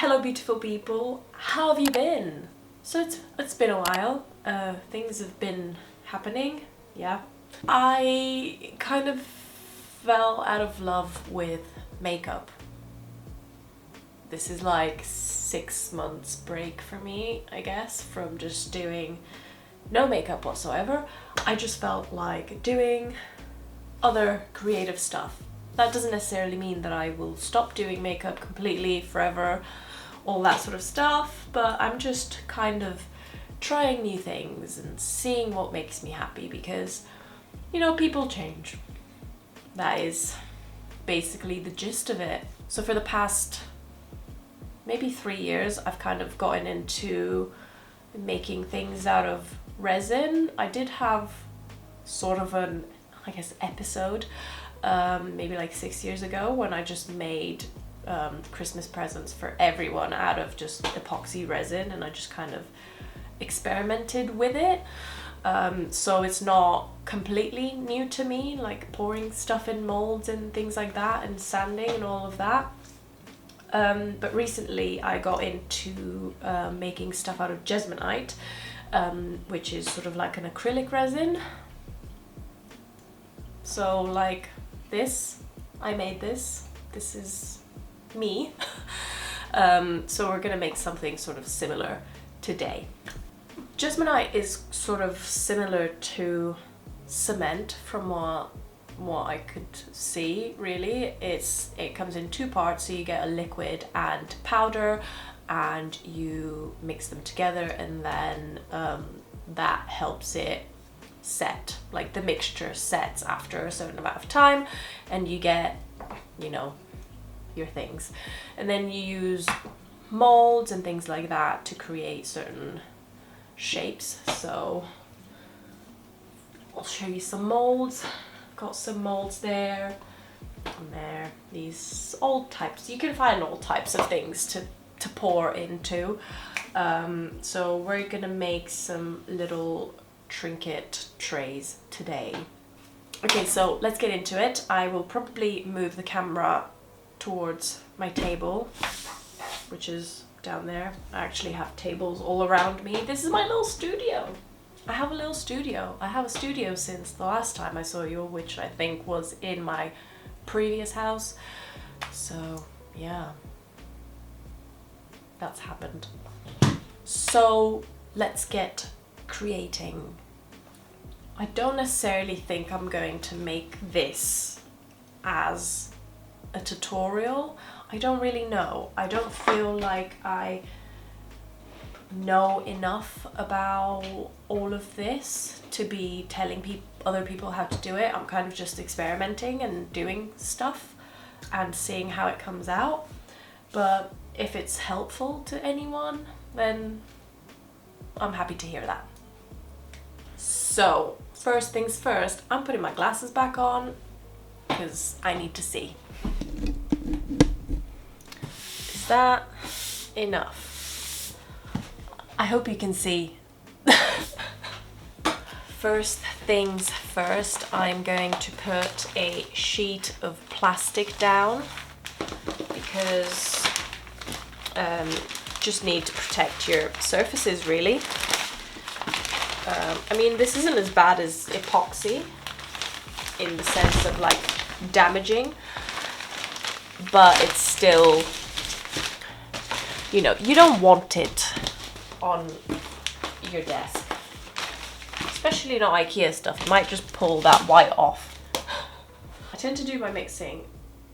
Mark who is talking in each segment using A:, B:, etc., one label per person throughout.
A: Hello beautiful people, how have you been? So it's been a while, things have been happening, yeah. I kind of fell out of love with makeup. This is like 6 months break for me, I guess, from just doing no makeup whatsoever. I just felt like doing other creative stuff. That doesn't necessarily mean that I will stop doing makeup completely, forever, all that sort of stuff, but I'm just kind of trying new things and seeing what makes me happy because, you know, people change. That is basically the gist of it. So for the past maybe 3 years, I've kind of gotten into making things out of resin. I did have sort of an, I guess, episode maybe like 6 years ago when I just made Christmas presents for everyone out of just epoxy resin, and I just kind of experimented with it. So it's not completely new to me, like pouring stuff in molds and things like that and sanding and all of that. But recently I got into making stuff out of jesmonite, which is sort of like an acrylic resin. So like this, I made this. This is me. So we're gonna make something sort of similar today. Jesmonite is sort of similar to cement from what I could see, really. It comes in two parts, so you get a liquid and powder and you mix them together, and then that helps it set, like the mixture sets after a certain amount of time and you get, you know, your things. And then you use molds and things like that to create certain shapes. So I'll show you some molds. Got some molds there and there. These old types, you can find all types of things to pour into. So we're gonna make some little trinket trays today. Okay, so let's get into it. I will probably move the camera towards my table, which is down there. I actually have tables all around me. This is my little studio. I have a little studio. I have a studio since the last time I saw you, which I think was in my previous house. So yeah, that's happened. So let's get creating. I don't necessarily think I'm going to make this as a tutorial. I don't really know. I don't feel like I know enough about all of this to be telling other people how to do it. I'm kind of just experimenting and doing stuff and seeing how it comes out. But if it's helpful to anyone, then I'm happy to hear that. So first things first, I'm putting my glasses back on because I need to see. Is that enough? I hope you can see. First things first, I'm going to put a sheet of plastic down because just need to protect your surfaces, really. I mean, this isn't as bad as epoxy in the sense of like damaging, but it's still, you know, you don't want it on your desk, especially not IKEA stuff. You might just pull that white off. I tend to do my mixing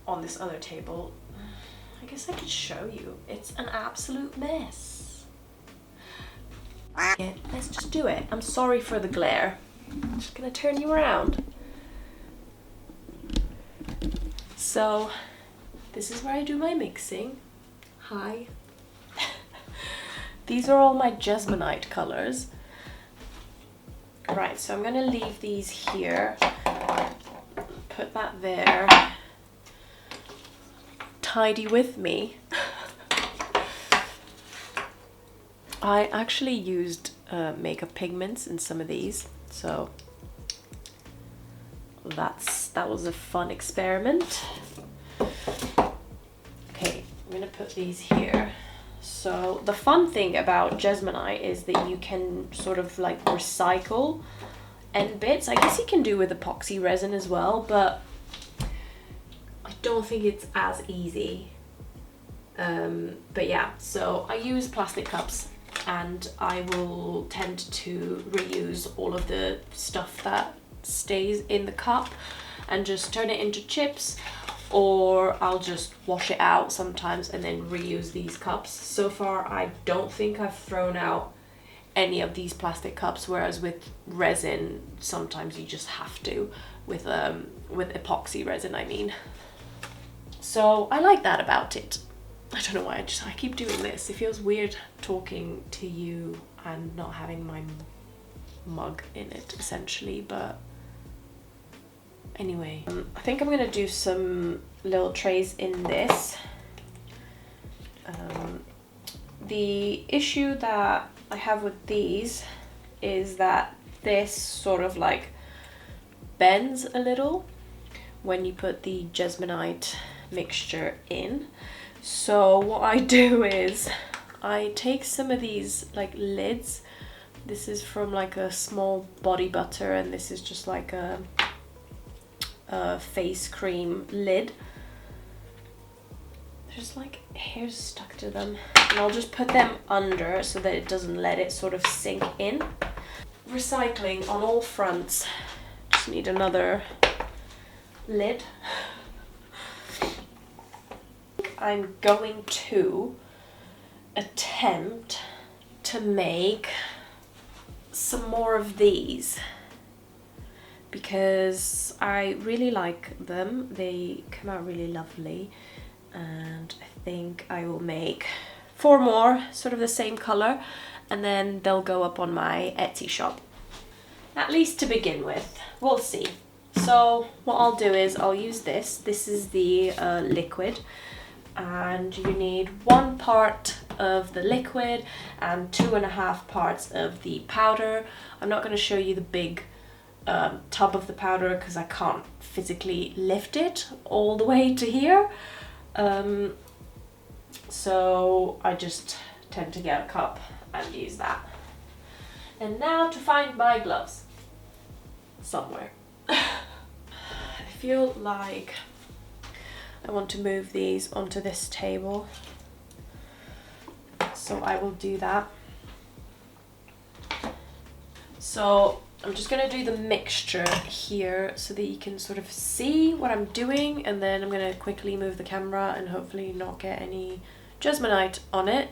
A: on this other table. I guess I could show you. It's an absolute mess. Yeah, let's just do it. I'm sorry for the glare. I'm just gonna turn you around. So this is where I do my mixing. Hi. These are all my jesmonite colors. Right, so I'm gonna leave these here. Put that there. Tidy with me. I actually used makeup pigments in some of these, so that was a fun experiment. Okay, I'm gonna put these here. So the fun thing about jesmonite is that you can sort of like recycle end bits. I guess you can do with epoxy resin as well, but I don't think it's as easy. But yeah, so I use plastic cups, and I will tend to reuse all of the stuff that stays in the cup and just turn it into chips, or I'll just wash it out sometimes and then reuse these cups. So far, I don't think I've thrown out any of these plastic cups, whereas with resin, sometimes you just have to, with epoxy resin, I mean. So I like that about it. I don't know why I keep doing this. It feels weird talking to you and not having my mug in it, essentially, but anyway. I think I'm gonna do some little trays in this. The issue that I have with these is that this sort of like bends a little when you put the jesmonite mixture in. So what I do is I take some of these like lids. This is from like a small body butter, and this is just like a face cream lid. There's like hairs stuck to them, and I'll just put them under so that it doesn't let it sort of sink in. Recycling on all fronts. Just need another lid. I'm going to attempt to make some more of these because I really like them. They come out really lovely, and I think I will make 4 more, sort of the same color, and then they'll go up on my Etsy shop. At least to begin with. We'll see. So what I'll do is I'll use this. This is the liquid, and you need 1 part of the liquid and 2.5 parts of the powder. I'm not going to show you the big tub of the powder because I can't physically lift it all the way to here. So I just tend to get a cup and use that. And now to find my gloves somewhere. I feel like I want to move these onto this table, so I will do that. So I'm just going to do the mixture here so that you can sort of see what I'm doing, and then I'm going to quickly move the camera and hopefully not get any jesmonite on it.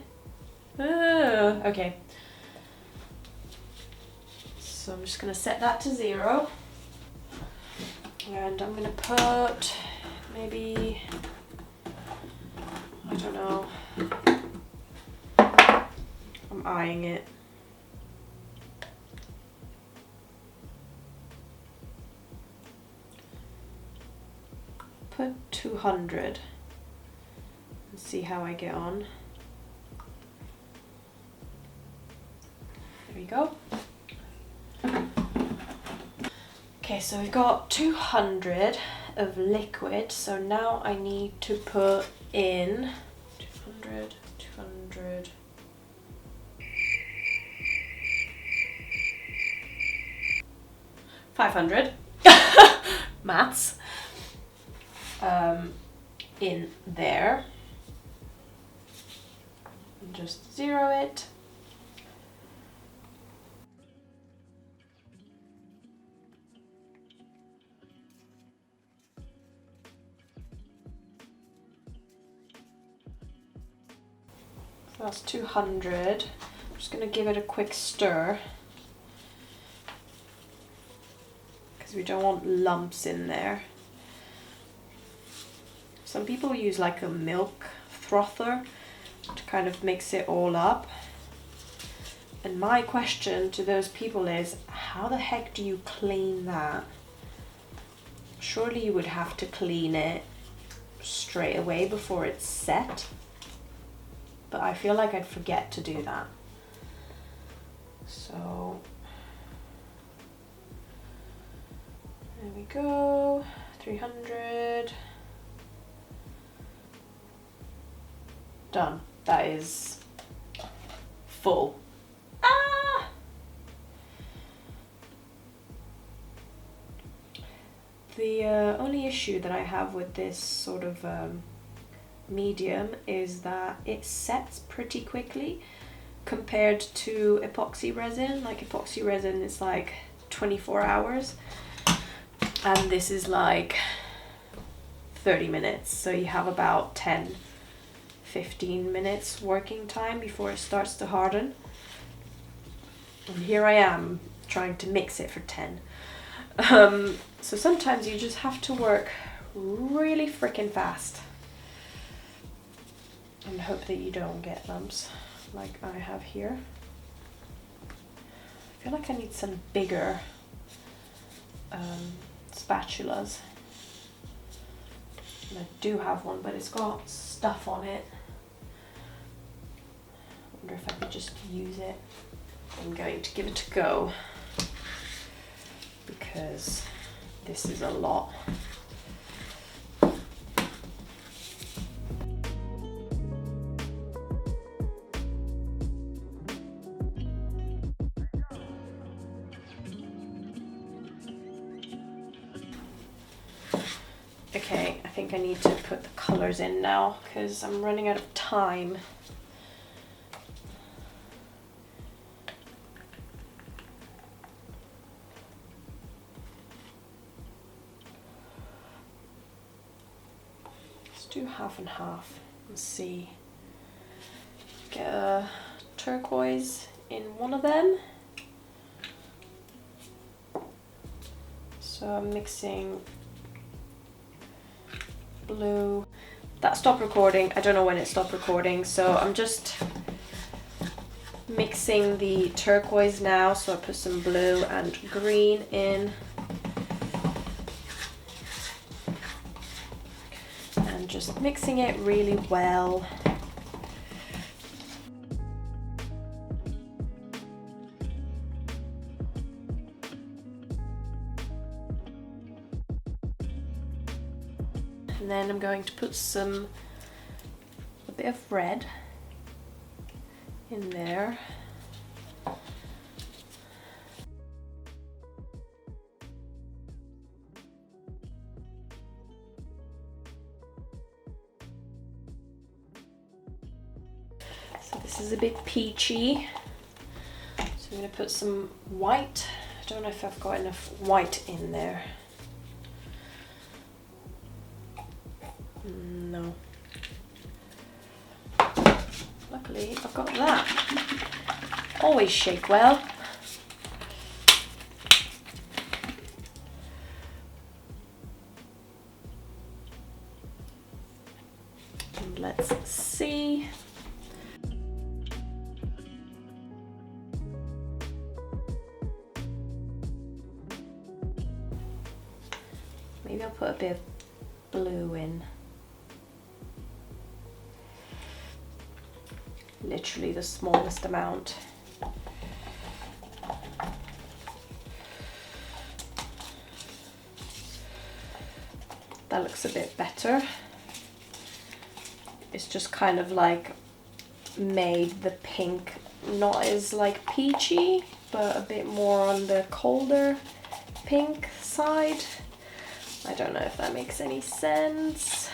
A: Okay. So I'm just going to set that to 0, and I'm going to put maybe, I don't know, I'm eyeing it. Put 200 and see how I get on. There we go. Okay, so we've got 200 of liquid, so now I need to put in 200, 500 maths in there, and just 0 it. That's 200. I'm just going to give it a quick stir because we don't want lumps in there. Some people use like a milk frother to kind of mix it all up. And my question to those people is, how the heck do you clean that? Surely you would have to clean it straight away before it's set. But I feel like I'd forget to do that. So there we go, 300. Done. that is full. Ah! The only issue that I have with this sort of medium is that it sets pretty quickly compared to epoxy resin. Like epoxy resin is like 24 hours and this is like 30 minutes, so you have about 10-15 minutes working time before it starts to harden. And here I am trying to mix it for 10. So sometimes you just have to work really freaking fast and hope that you don't get lumps like I have here. I feel like I need some bigger spatulas. And I do have one, but it's got stuff on it. I wonder if I could just use it. I'm going to give it a go because this is a lot. Okay, I think I need to put the colors in now because I'm running out of time. Let's do half and half and see. Get a turquoise in one of them. So I'm mixing blue. That stopped recording. I don't know when it stopped recording, so I'm just mixing the turquoise now. So I put some blue and green in and just mixing it really well. And then I'm going to put a bit of red in there. So this is a bit peachy. So I'm going to put some white. I don't know if I've got enough white in there. No. Luckily, I've got that. Always shake well. And let's see. Maybe I'll put a bit of blue in. Literally the smallest amount. That looks a bit better. It's just kind of like made the pink not as like peachy, but a bit more on the colder pink side. I don't know if that makes any sense.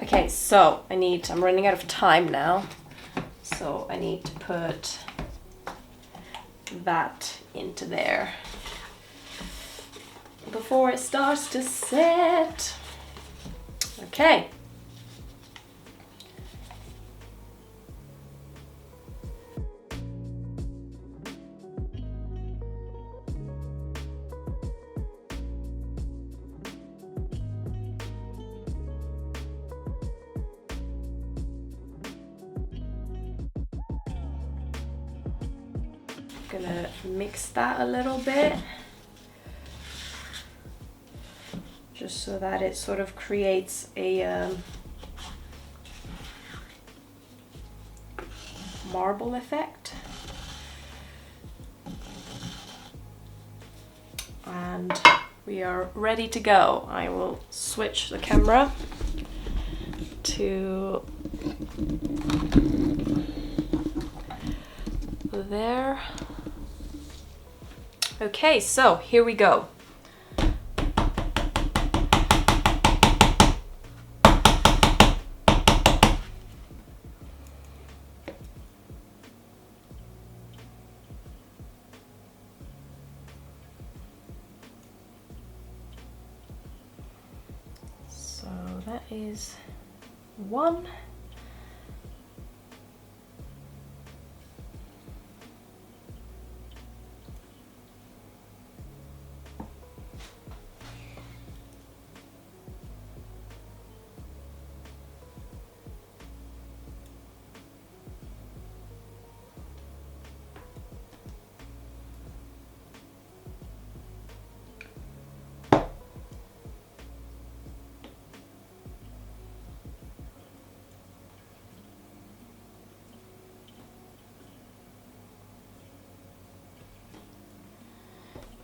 A: Okay, so I'm running out of time now, so I need to put that into there before it starts to set. Okay. Gonna mix that a little bit just so that it sort of creates a marble effect. And we are ready to go. I will switch the camera to There. Okay, so here we go. So that is one.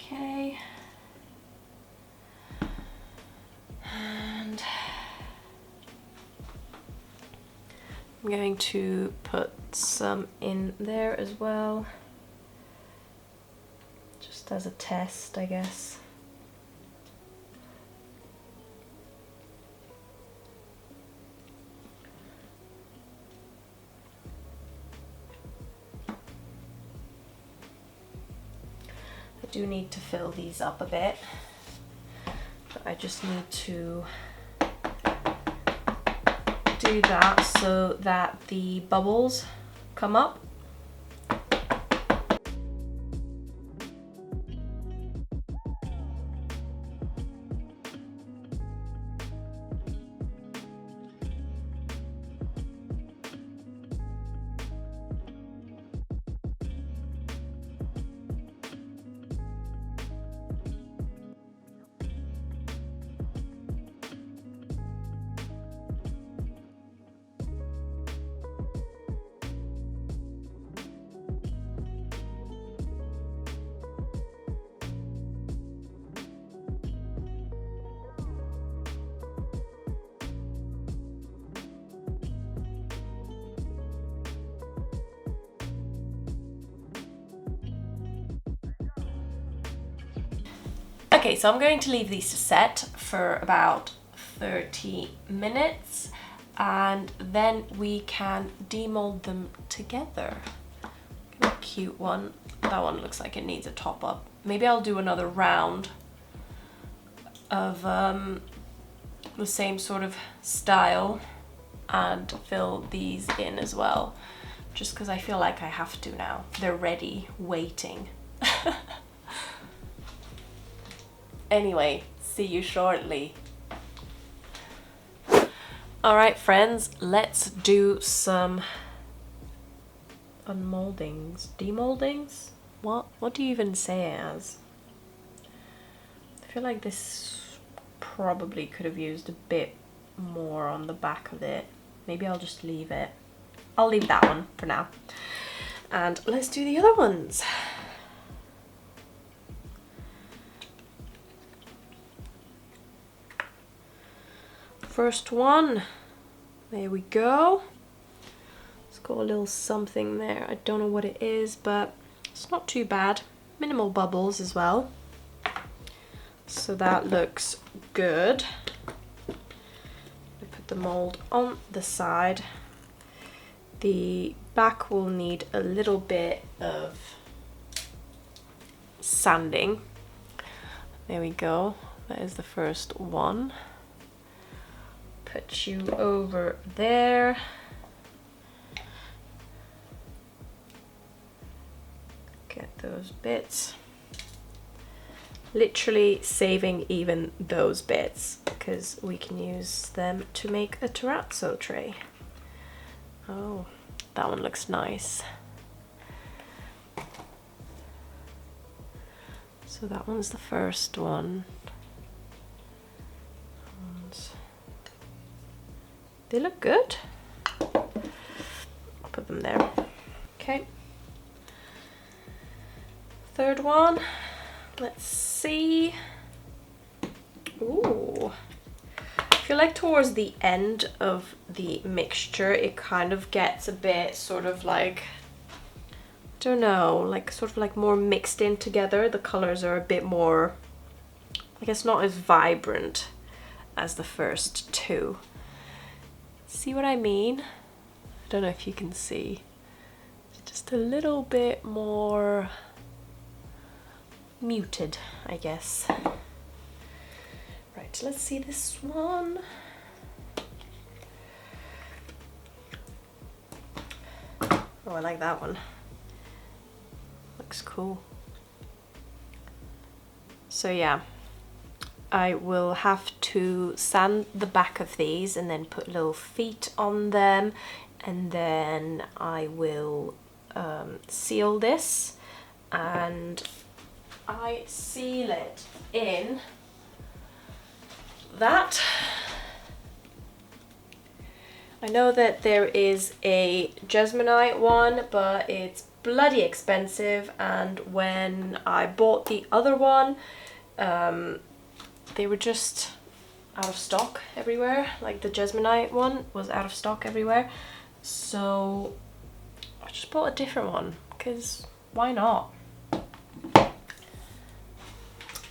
A: Okay. And I'm going to put some in there as well, just as a test, I guess. I do need to fill these up a bit, but I just need to do that so that the bubbles come up. Okay, so I'm going to leave these to set for about 30 minutes and then we can demold them together. A cute one. That one looks like it needs a top up. Maybe I'll do another round of the same sort of style and fill these in as well, just because I feel like I have to now. They're ready, waiting. Anyway, see you shortly. All right, friends, let's do some unmoldings, demoldings. What do you even say it as? I feel like this probably could have used a bit more on the back of it. Maybe I'll just leave it. I'll leave that one for now. And let's do the other ones. First one, there we go. It's got a little something there. I don't know what it is, but it's not too bad. Minimal bubbles as well. So that looks good. I put the mold on the side. The back will need a little bit of sanding. There we go. That is the first one. Put you over there. Get those bits. Literally saving even those bits because we can use them to make a terrazzo tray. Oh, that one looks nice. So that one's the first one. They look good. I'll put them there. Okay. Third one. Let's see. Ooh. feel like towards the end of the mixture it kind of gets a bit sort of like, I don't know, like sort of like more mixed in together. The colors are a bit more, I guess, not as vibrant as the first two. See what I mean? I don't know if you can see. It's just a little bit more muted, I guess. Right, let's see this one. Oh, I like that one. Looks cool. So yeah, I will have to sand the back of these and then put little feet on them, and then I will seal this, and I seal it in that. I know that there is a jesmonite one, but it's bloody expensive, and when I bought the other one, they were just out of stock everywhere. Like the jesmonite one was out of stock everywhere, so I just bought a different one because why not?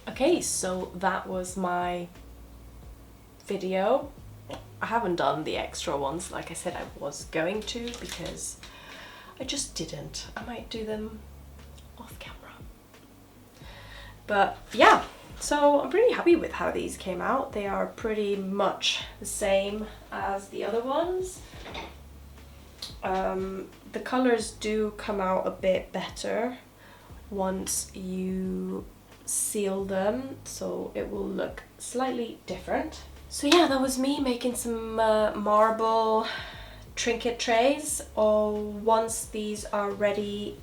A: Okay, so that was my video. I haven't done the extra ones like I said I was going to, because I just didn't. I might do them off camera. But yeah, so I'm pretty happy with how these came out. They are pretty much the same as the other ones. The colors do come out a bit better once you seal them, so it will look slightly different. So yeah, that was me making some marble trinket trays. Once these are ready,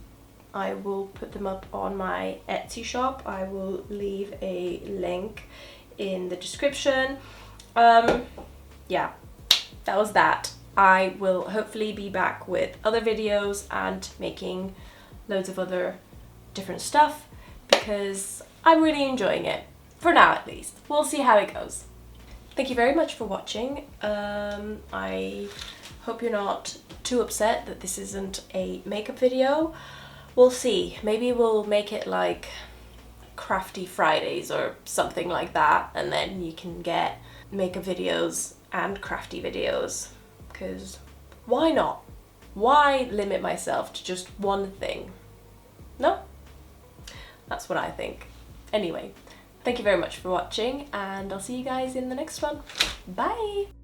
A: I will put them up on my Etsy shop. I will leave a link in the description. Yeah, that was that. I will hopefully be back with other videos and making loads of other different stuff, because I'm really enjoying it, for now at least. We'll see how it goes. Thank you very much for watching. I hope you're not too upset that this isn't a makeup video. We'll see. Maybe we'll make it like Crafty Fridays or something like that, and then you can get makeup videos and crafty videos, because why not? Why limit myself to just one thing? No? That's what I think. Anyway, thank you very much for watching, and I'll see you guys in the next one. Bye!